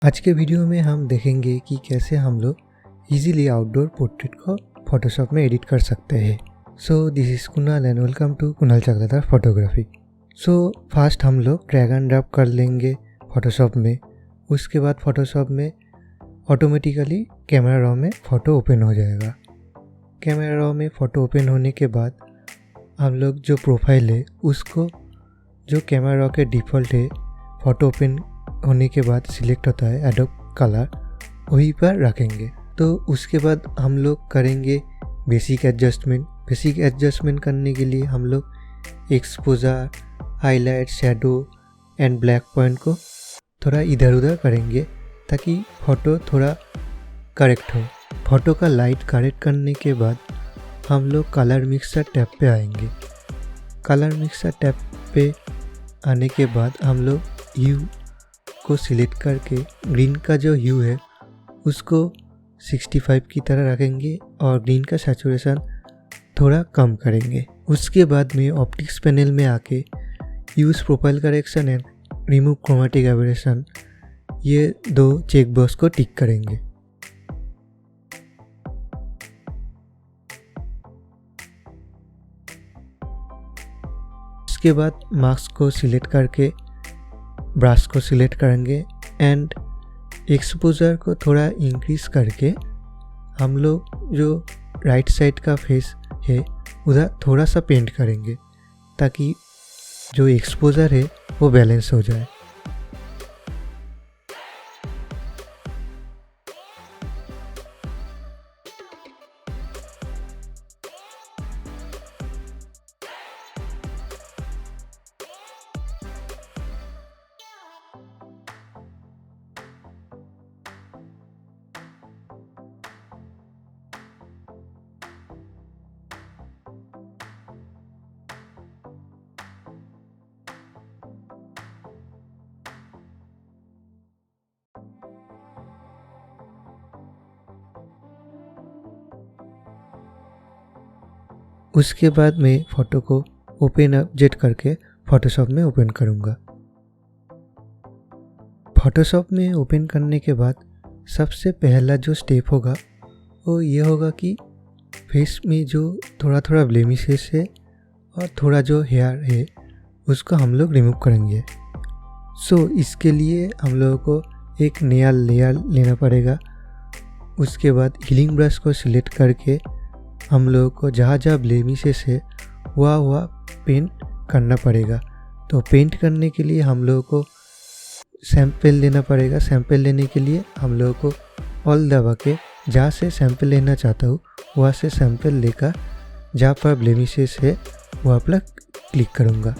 आज के वीडियो में हम देखेंगे कि कैसे हम लोग इजीली आउटडोर पोर्ट्रेट को फोटोशॉप में एडिट कर सकते हैं। So this is Kunal and welcome to Kunal Chakradhar photography. So first हम लोग ड्रैग एंड ड्रॉप कर लेंगे फोटोशॉप में। उसके बाद फोटोशॉप में ऑटोमेटिकली कैमरा रॉ में फ़ोटो ओपन हो जाएगा। कैमरा रॉ में फ़ोटो ओपन होने के बाद हम लोग जो प्रोफाइल है उसको जो कैमरा रॉ के डिफ़ॉल्ट है फ़ोटो ओपन होने के बाद सिलेक्ट होता है एडोब कलर, वहीं पर रखेंगे। तो उसके बाद हम लोग करेंगे बेसिक एडजस्टमेंट। बेसिक एडजस्टमेंट करने के लिए हम लोग exposure, highlight, shadow and black point को थोड़ा इधर उधर करेंगे ताकि फ़ोटो थोड़ा करेक्ट हो। फ़ोटो का लाइट करेक्ट करने के बाद हम लोग कलर मिक्सर टैब पे आएंगे। कलर मिक्सर टैब पे आने के बाद हम लोग ह्यू को सिलेक्ट करके ग्रीन का जो ह्यू है उसको 65 की तरह रखेंगे और ग्रीन का सैचुरेशन थोड़ा कम करेंगे। उसके बाद में ऑप्टिक्स पैनल में आके use profile correction and remove chromatic aberration, ये दो चेक बॉक्स को टिक करेंगे। उसके बाद मास्क को सिलेक्ट करके ब्रश को सिलेक्ट करेंगे एंड एक्सपोजर को थोड़ा इंक्रीज करके हम लोग जो राइट साइड का फेस है उधर थोड़ा सा पेंट करेंगे ताकि जो एक्सपोजर है वो बैलेंस हो जाए। उसके बाद मैं फ़ोटो को ओपन ऑब्जेक्ट करके फ़ोटोशॉप में ओपन करूँगा। फ़ोटोशॉप में ओपन करने के बाद सबसे पहला जो स्टेप होगा वो ये होगा कि फेस में जो थोड़ा थोड़ा ब्लेमिशेस है और थोड़ा जो हेयर है उसको हम लोग रिमूव करेंगे। सो इसके लिए हम लोगों को एक नया लेयर लेना पड़ेगा। उसके बाद हीलिंग ब्रश को सिलेक्ट करके हम लोगों को जहाँ जहाँ ब्लेमिशेस है वह पेंट करना पड़ेगा। तो पेंट करने के लिए हम लोगों को सैंपल लेना पड़ेगा। सैंपल लेने के लिए हम लोगों को ऑल दबा के जहाँ से सैंपल लेना चाहता हूँ वहाँ से सैंपल लेकर जहाँ पर ब्लेमिशेस है वहाँ पर क्लिक करूँगा।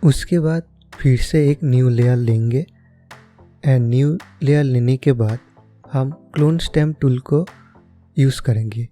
उसके बाद फिर से एक न्यू लेयर लेंगे एंड न्यू लेयर लेने के बाद हम क्लोन स्टैम्प टूल को यूज़ करेंगे।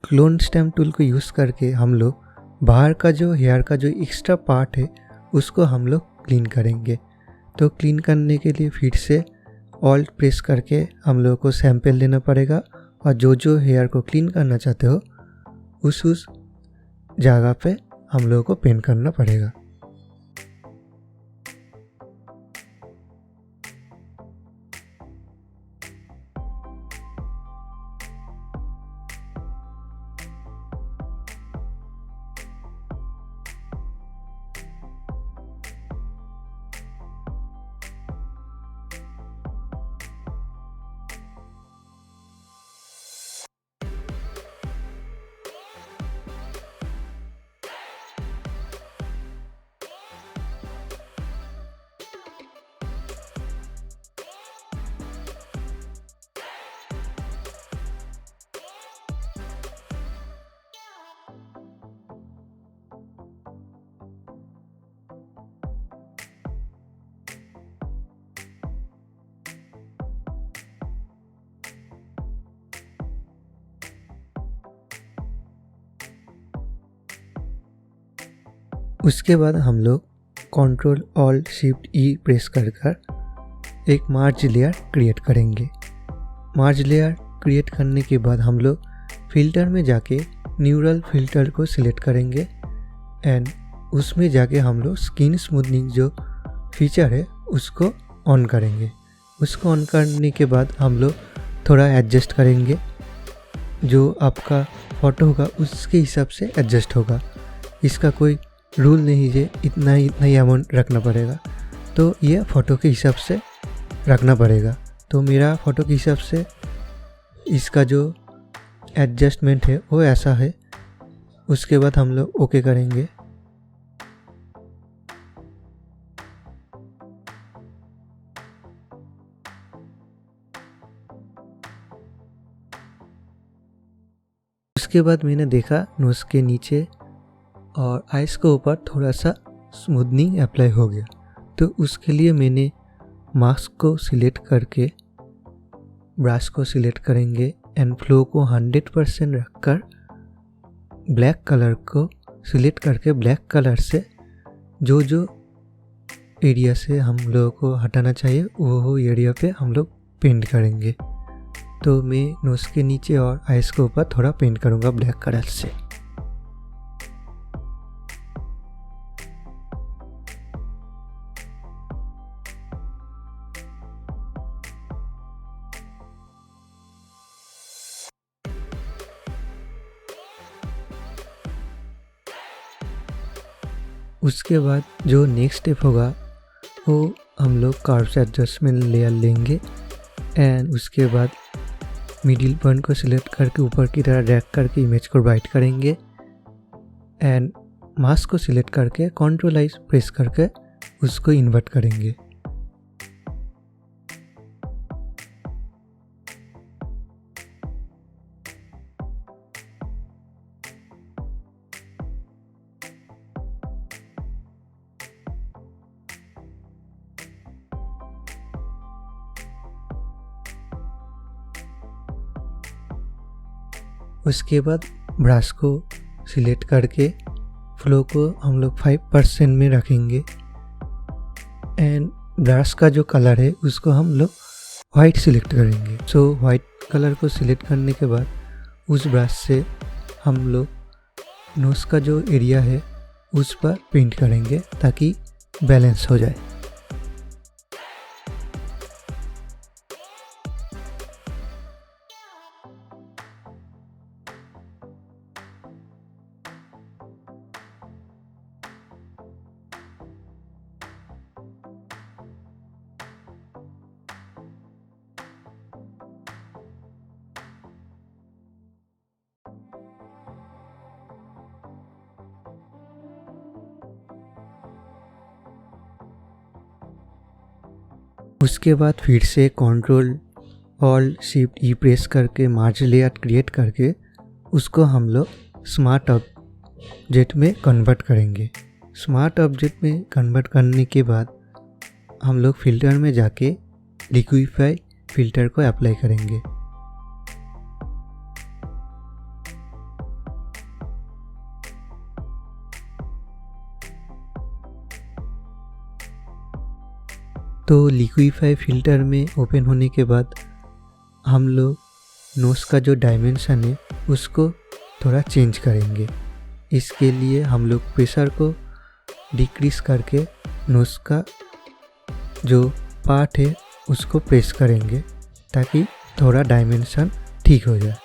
क्लोन स्टैम्प टूल को यूज़ करके हम लोग बाहर का जो हेयर का जो एक्स्ट्रा पार्ट है उसको हम लोग क्लीन करेंगे। तो क्लीन करने के लिए फिर से ऑल्ट प्रेस करके हम लोगों को सैंपल लेना पड़ेगा और जो हेयर को क्लीन करना चाहते हो उस जगह पे हम लोगों को पेंट करना पड़ेगा। उसके बाद हम लोग कंट्रोल ऑल्ट शिफ्ट ई प्रेस कर एक मार्ज लेयर क्रिएट करेंगे। मार्ज लेयर क्रिएट करने के बाद हम लोग फिल्टर में जाके न्यूरल फिल्टर को सिलेक्ट करेंगे एंड उसमें जाके हम लोग स्किन स्मूथनिंग जो फीचर है उसको ऑन करेंगे। उसको ऑन करने के बाद हम लोग थोड़ा एडजस्ट करेंगे, जो आपका फ़ोटो होगा उसके हिसाब से एडजस्ट होगा। इसका कोई रूल नहीं है इतना ही अमाउंट रखना पड़ेगा, तो ये फ़ोटो के हिसाब से रखना पड़ेगा। तो मेरा फ़ोटो के हिसाब से इसका जो एडजस्टमेंट है वो ऐसा है। उसके बाद हम लोग ओके करेंगे। उसके बाद मैंने देखा नोज़ के नीचे और आइज़ के ऊपर थोड़ा सा स्मूथनिंग अप्लाई हो गया, तो उसके लिए मैंने मास्क को सिलेक्ट करके ब्रश को सिलेक्ट करेंगे एंड फ्लो को 100% रखकर ब्लैक कलर को सिलेक्ट करके ब्लैक कलर से जो एरिया से हम लोगों को हटाना चाहिए वो एरिया पे हम लोग पेंट करेंगे। तो मैं नोज़ के नीचे और आइज़ के ऊपर थोड़ा पेंट करूँगा ब्लैक कलर से। उसके बाद जो नेक्स्ट स्टेप होगा वो हम लोग कर्व्स एडजस्टमेंट लेयर लेंगे एंड उसके बाद मिडिल पॉइंट को सिलेक्ट करके ऊपर की तरह ड्रैग करके इमेज को राइट करेंगे एंड मास्क को सिलेक्ट करके कंट्रोल आई प्रेस करके उसको इन्वर्ट करेंगे। उसके बाद ब्रश को सिलेक्ट करके फ्लो को हम लोग 5% में रखेंगे एंड ब्रश का जो कलर है उसको हम लोग वाइट सिलेक्ट करेंगे। सो वाइट कलर को सिलेक्ट करने के बाद उस ब्रश से हम लोग नोज़ का जो एरिया है उस पर पेंट करेंगे ताकि बैलेंस हो जाए। उसके बाद फिर से कंट्रोल ऑल्ट शिफ्ट ई प्रेस करके मार्ज लेयर क्रिएट करके उसको हम लोग स्मार्ट ऑब्जेक्ट में कन्वर्ट करेंगे। स्मार्ट ऑब्जेक्ट में कन्वर्ट करने के बाद हम लोग फिल्टर में जाके लिक्विफाई फिल्टर को अप्लाई करेंगे। तो लिक्विफाई फिल्टर में ओपन होने के बाद हम लोग नोज़ का जो डायमेंशन है उसको थोड़ा चेंज करेंगे। इसके लिए हम लोग प्रेशर को डिक्रीज करके नोज़ का जो पार्ट है उसको प्रेस करेंगे ताकि थोड़ा डायमेंशन ठीक हो जाए।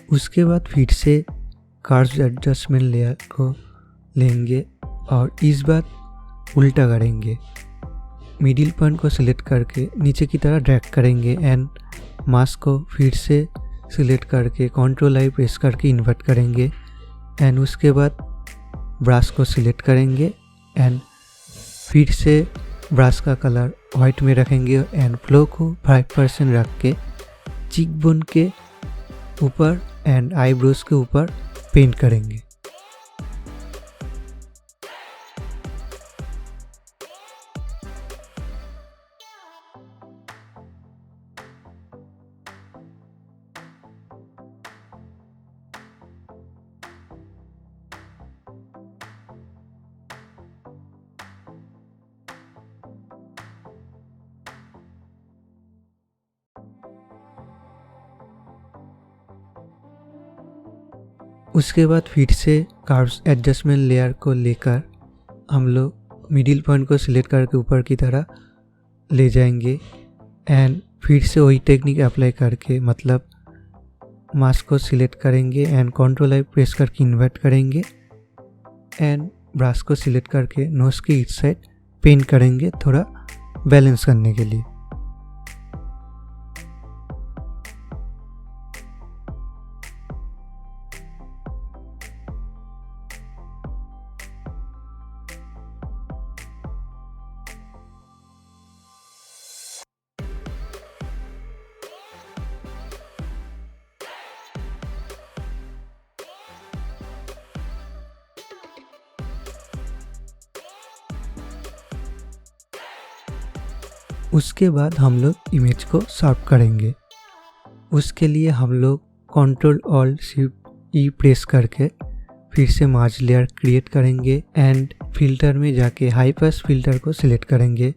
उसके बाद फिर से कर्व्स एडजस्टमेंट लेयर को लेंगे और इस बार उल्टा करेंगे। मिडिल पॉइंट को सिलेक्ट करके नीचे की तरह ड्रैग करेंगे एंड मास्क को फिर से सिलेक्ट करके कंट्रोल आई प्रेस करके इन्वर्ट करेंगे एंड उसके बाद ब्रश को सिलेक्ट करेंगे एंड फिर से ब्रश का कलर वाइट में रखेंगे एंड फ्लो को 5% रख के चीक बोन के ऊपर एंड आईब्रोज के ऊपर पेंट करेंगे। उसके बाद फिर से कर्व्स एडजस्टमेंट लेयर को लेकर हम लोग मिडिल पॉइंट को सिलेक्ट करके ऊपर की तरह ले जाएंगे एंड फिर से वही टेक्निक अप्लाई करके मतलब मास्क को सिलेक्ट करेंगे एंड कंट्रोल आई प्रेस करके इन्वर्ट करेंगे एंड ब्रश को सिलेक्ट करके नोज के इस साइड पेंट करेंगे थोड़ा बैलेंस करने के लिए। उसके बाद हम लोग इमेज को शार्प करेंगे। उसके लिए हम लोग कंट्रोल ऑल्ट शिफ्ट ई प्रेस करके फिर से मार्ज लेयर क्रिएट करेंगे एंड फिल्टर में जाके हाई पास फिल्टर को सिलेक्ट करेंगे।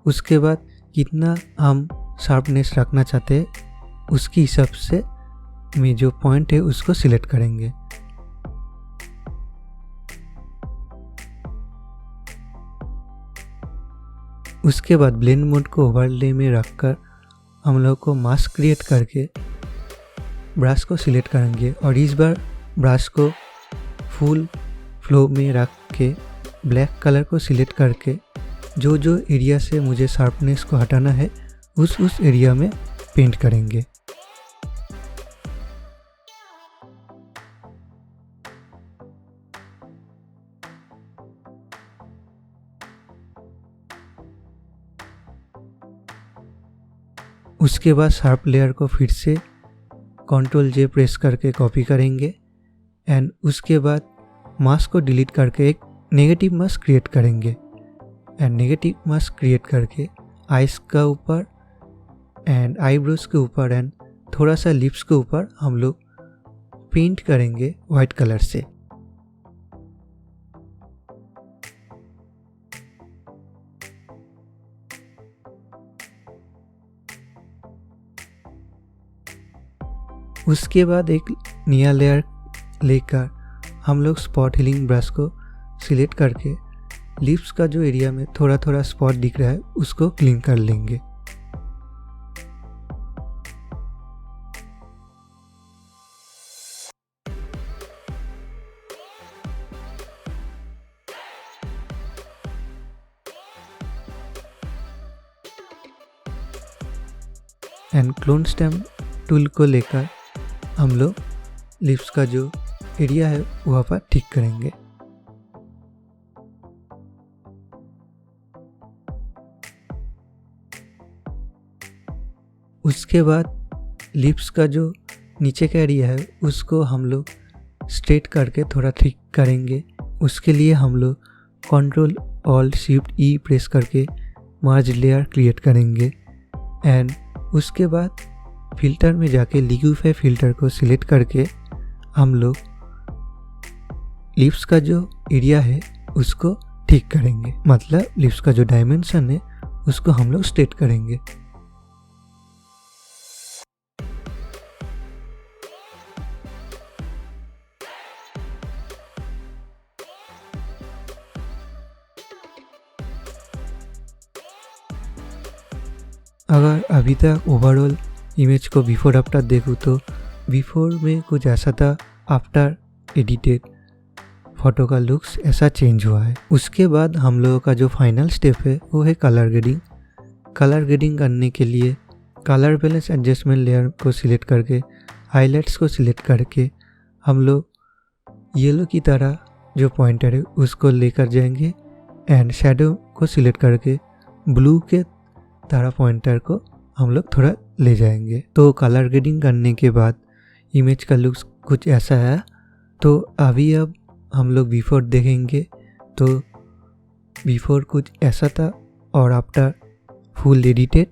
उसके बाद कितना हम शार्पनेस रखना चाहते हैं उसके हिसाब से में जो पॉइंट है उसको सिलेक्ट करेंगे। उसके बाद ब्लेंड मोड को ओवरले में रखकर हम लोग को मास्क क्रिएट करके ब्रश को सिलेक्ट करेंगे और इस बार ब्रश को फुल फ्लो में रख के ब्लैक कलर को सिलेक्ट करके जो जो एरिया से मुझे शार्पनेस को हटाना है उस एरिया में पेंट करेंगे। उसके बाद शार्प लेयर को फिर से कंट्रोल जे प्रेस करके कॉपी करेंगे एंड उसके बाद मास्क को डिलीट करके एक नेगेटिव मास्क क्रिएट करेंगे एंड नेगेटिव मास्क क्रिएट करके आइज का ऊपर एंड आईब्रोज के ऊपर एंड थोड़ा सा लिप्स के ऊपर हम लोग पेंट करेंगे वाइट कलर से। उसके बाद एक नया लेयर लेकर हम लोग स्पॉट हीलिंग ब्रश को सिलेक्ट करके लिप्स का जो एरिया में थोड़ा थोड़ा स्पॉट दिख रहा है उसको क्लीन कर लेंगे। एंड क्लोन स्टैम्प टूल को लेकर हम लोग लिप्स का जो एरिया है वहाँ पर ठीक करेंगे। उसके बाद लिप्स का जो नीचे का एरिया है उसको हम लोग स्ट्रेट करके थोड़ा ठीक करेंगे। उसके लिए हम लोग कंट्रोल ऑल्ट शिफ्ट ई प्रेस करके मार्ज लेयर क्रिएट करेंगे एंड उसके बाद फिल्टर में जाके लिक्विफाई फिल्टर को सिलेक्ट करके हम लोग लिप्स का जो एरिया है उसको ठीक करेंगे, मतलब लिप्स का जो डायमेंशन है उसको हम लोग स्ट्रेट करेंगे। अगर अभी तक ओवरऑल इमेज को बिफोर आफ्टर देखूँ तो बिफोर में कुछ ऐसा था, आफ्टर एडिटेड फ़ोटो का लुक्स ऐसा चेंज हुआ है। उसके बाद हम लोगों का जो फाइनल स्टेप है वो है कलर ग्रेडिंग। कलर ग्रेडिंग करने के लिए कलर बैलेंस एडजस्टमेंट लेयर को सिलेक्ट करके हाइलाइट्स को सिलेक्ट करके हम लोग येलो की तरह जो पॉइंटर है उसको लेकर जाएंगे एंड शैडो को सिलेक्ट करके ब्लू के तारा पॉइंटर को हम लोग थोड़ा ले जाएंगे। तो कलर ग्रेडिंग करने के बाद इमेज का लुक्स कुछ ऐसा है। तो अभी अब हम लोग बिफोर देखेंगे तो बिफोर कुछ ऐसा था और आफ्टर फुल एडिटेड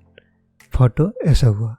फ़ोटो ऐसा हुआ।